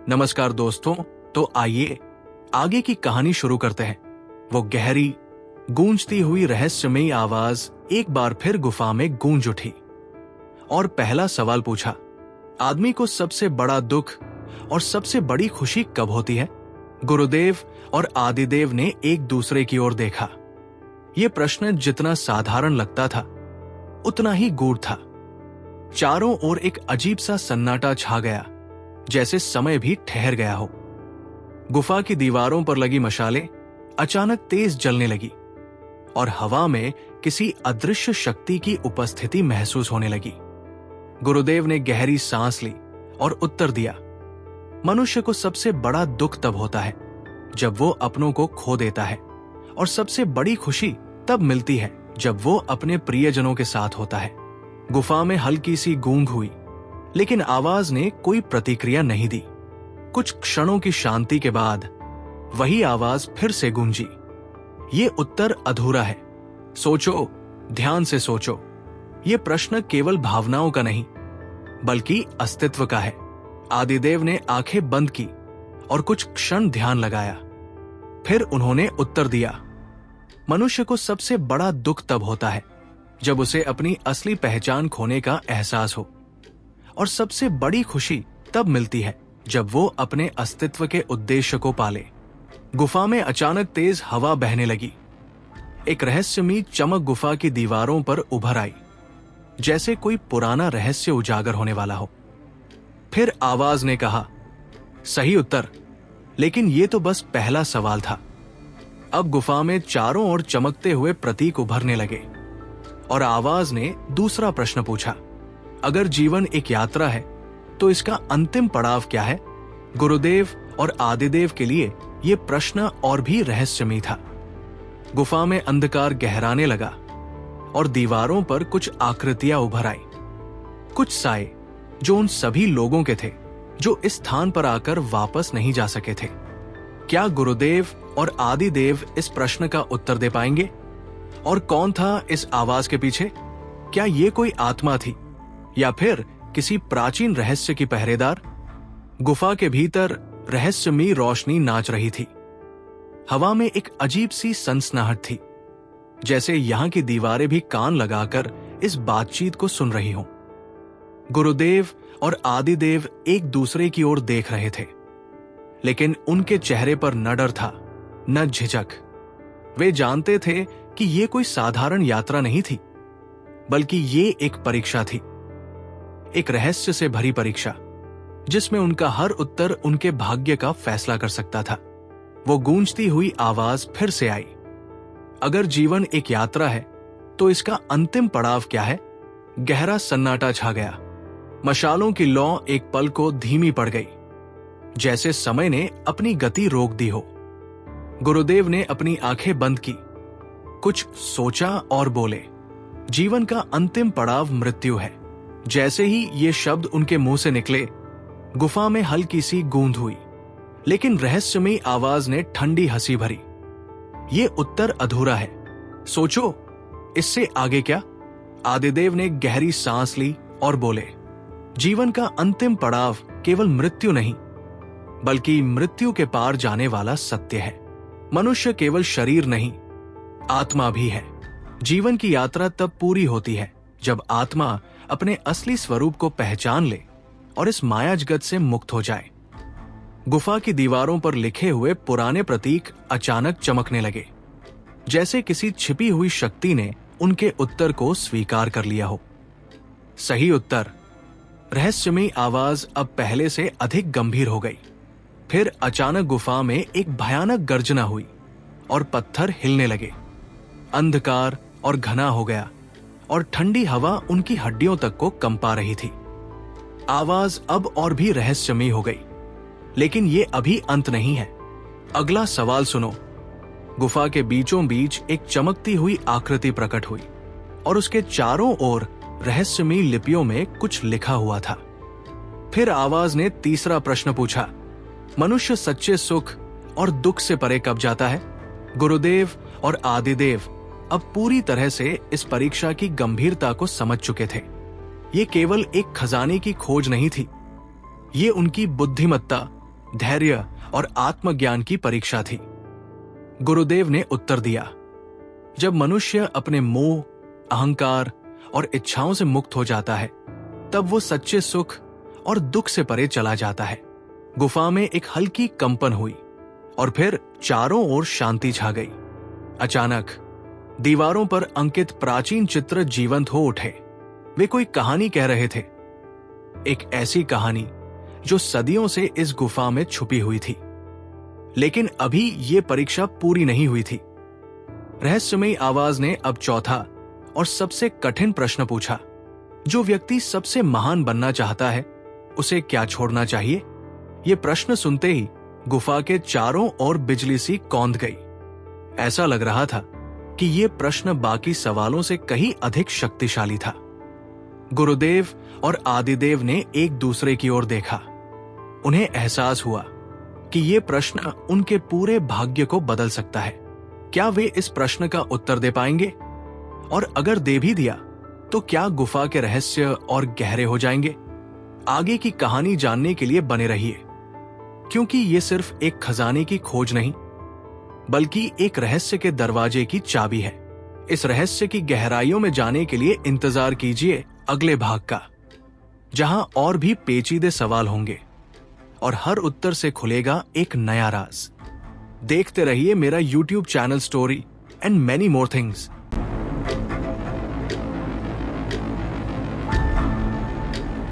नमस्कार दोस्तों, तो आइए आगे की कहानी शुरू करते हैं। वो गहरी गूंजती हुई रहस्यमयी आवाज एक बार फिर गुफा में गूंज उठी और पहला सवाल पूछा, आदमी को सबसे बड़ा दुख और सबसे बड़ी खुशी कब होती है? गुरुदेव और आदिदेव ने एक दूसरे की ओर देखा। यह प्रश्न जितना साधारण लगता था उतना ही गूढ़ था। चारों ओर एक अजीब सा सन्नाटा छा गया, जैसे समय भी ठहर गया हो। गुफा की दीवारों पर लगी मशालें अचानक तेज जलने लगी और हवा में किसी अदृश्य शक्ति की उपस्थिति महसूस होने लगी। गुरुदेव ने गहरी सांस ली और उत्तर दिया, मनुष्य को सबसे बड़ा दुख तब होता है जब वो अपनों को खो देता है, और सबसे बड़ी खुशी तब मिलती है जब वो अपने प्रियजनों के साथ होता है। गुफा में हल्की सी गूंग हुई, लेकिन आवाज ने कोई प्रतिक्रिया नहीं दी। कुछ क्षणों की शांति के बाद वही आवाज फिर से गूंजी, ये उत्तर अधूरा है। सोचो, ध्यान से सोचो। ये प्रश्न केवल भावनाओं का नहीं बल्कि अस्तित्व का है। आदिदेव ने आंखें बंद की और कुछ क्षण ध्यान लगाया। फिर उन्होंने उत्तर दिया, मनुष्य को सबसे बड़ा दुख तब होता है जब उसे अपनी असली पहचान खोने का एहसास हो, और सबसे बड़ी खुशी तब मिलती है जब वो अपने अस्तित्व के उद्देश्य को पाले। गुफा में अचानक तेज हवा बहने लगी। एक रहस्यमयी चमक गुफा की दीवारों पर उभर आई, जैसे कोई पुराना रहस्य उजागर होने वाला हो। फिर आवाज ने कहा, सही उत्तर, लेकिन ये तो बस पहला सवाल था। अब गुफा में चारों ओर चमकते हुए प्रतीक उभरने लगे और आवाज ने दूसरा प्रश्न पूछा, अगर जीवन एक यात्रा है तो इसका अंतिम पड़ाव क्या है? गुरुदेव और आदिदेव के लिए यह प्रश्न और भी रहस्यमयी था। गुफा में अंधकार गहराने लगा और दीवारों पर कुछ आकृतियां उभर आई, कुछ साए जो उन सभी लोगों के थे जो इस स्थान पर आकर वापस नहीं जा सके थे। क्या गुरुदेव और आदिदेव इस प्रश्न का उत्तर दे पाएंगे? और कौन था इस आवाज के पीछे? क्या ये कोई आत्मा थी या फिर किसी प्राचीन रहस्य की पहरेदार? गुफा के भीतर रहस्यमयी रोशनी नाच रही थी। हवा में एक अजीब सी सनसनाहट थी, जैसे यहां की दीवारें भी कान लगाकर इस बातचीत को सुन रही हों। गुरुदेव और आदिदेव एक दूसरे की ओर देख रहे थे, लेकिन उनके चेहरे पर न डर था न झिझक। वे जानते थे कि ये कोई साधारण यात्रा नहीं थी, बल्कि ये एक परीक्षा थी, एक रहस्य से भरी परीक्षा, जिसमें उनका हर उत्तर उनके भाग्य का फैसला कर सकता था। वो गूंजती हुई आवाज फिर से आई, अगर जीवन एक यात्रा है तो इसका अंतिम पड़ाव क्या है? गहरा सन्नाटा छा गया। मशालों की लौ एक पल को धीमी पड़ गई, जैसे समय ने अपनी गति रोक दी हो। गुरुदेव ने अपनी आंखें बंद की, कुछ सोचा और बोले, जीवन का अंतिम पड़ाव मृत्यु है। जैसे ही ये शब्द उनके मुंह से निकले, गुफा में हल्की सी गूंज हुई, लेकिन रहस्यमयी आवाज ने ठंडी हंसी भरी, ये उत्तर अधूरा है। सोचो, इससे आगे क्या? आदिदेव ने गहरी सांस ली और बोले, जीवन का अंतिम पड़ाव केवल मृत्यु नहीं, बल्कि मृत्यु के पार जाने वाला सत्य है। मनुष्य केवल शरीर नहीं, आत्मा भी है। जीवन की यात्रा तब पूरी होती है जब आत्मा अपने असली स्वरूप को पहचान ले और इस माया जगत से मुक्त हो जाए। गुफा की दीवारों पर लिखे हुए पुराने प्रतीक अचानक चमकने लगे, जैसे किसी छिपी हुई शक्ति ने उनके उत्तर को स्वीकार कर लिया हो। सही उत्तर। रहस्यमयी आवाज अब पहले से अधिक गंभीर हो गई। फिर अचानक गुफा में एक भयानक गर्जना हुई और पत्थर हिलने लगे। अंधकार और घना हो गया और ठंडी हवा उनकी हड्डियों तक को कंपा रही थी। आवाज अब और भी रहस्यमयी हो गई, लेकिन ये अभी अंत नहीं है। अगला सवाल सुनो। गुफा के बीचों बीच एक चमकती हुई आकृति प्रकट हुई और उसके चारों ओर रहस्यमयी लिपियों में कुछ लिखा हुआ था। फिर आवाज ने तीसरा प्रश्न पूछा, मनुष्य सच्चे सुख और दुख से परे कब जाता है? गुरुदेव और आदिदेव अब पूरी तरह से इस परीक्षा की गंभीरता को समझ चुके थे। ये केवल एक खजाने की खोज नहीं थी, ये उनकी बुद्धिमत्ता धैर्य और आत्मज्ञान की परीक्षा थी। गुरुदेव ने उत्तर दिया, जब मनुष्य अपने मोह, अहंकार और इच्छाओं से मुक्त हो जाता है, तब वो सच्चे सुख और दुख से परे चला जाता है। गुफा में एक हल्की कंपन हुई और फिर चारों ओर शांति छा गई। अचानक दीवारों पर अंकित प्राचीन चित्र जीवंत हो उठे। वे कोई कहानी कह रहे थे, एक ऐसी कहानी जो सदियों से इस गुफा में छुपी हुई थी। लेकिन अभी ये परीक्षा पूरी नहीं हुई थी। रहस्यमयी आवाज ने अब चौथा और सबसे कठिन प्रश्न पूछा, जो व्यक्ति सबसे महान बनना चाहता है, उसे क्या छोड़ना चाहिए? ये प्रश्न सुनते ही गुफा के चारों ओर बिजली सी कौंध गई। ऐसा लग रहा था कि ये प्रश्न बाकी सवालों से कहीं अधिक शक्तिशाली था। गुरुदेव और आदिदेव ने एक दूसरे की ओर देखा। उन्हें एहसास हुआ कि ये प्रश्न उनके पूरे भाग्य को बदल सकता है। क्या वे इस प्रश्न का उत्तर दे पाएंगे? और अगर दे भी दिया तो क्या गुफा के रहस्य और गहरे हो जाएंगे? आगे की कहानी जानने के लिए बने रहिए, क्योंकि ये सिर्फ एक खजाने की खोज नहीं, बल्कि एक रहस्य के दरवाजे की चाबी है। इस रहस्य की गहराइयों में जाने के लिए इंतजार कीजिए अगले भाग का, जहां और भी पेचीदे सवाल होंगे और हर उत्तर से खुलेगा एक नया राज। देखते रहिए मेरा YouTube channel story and many more things.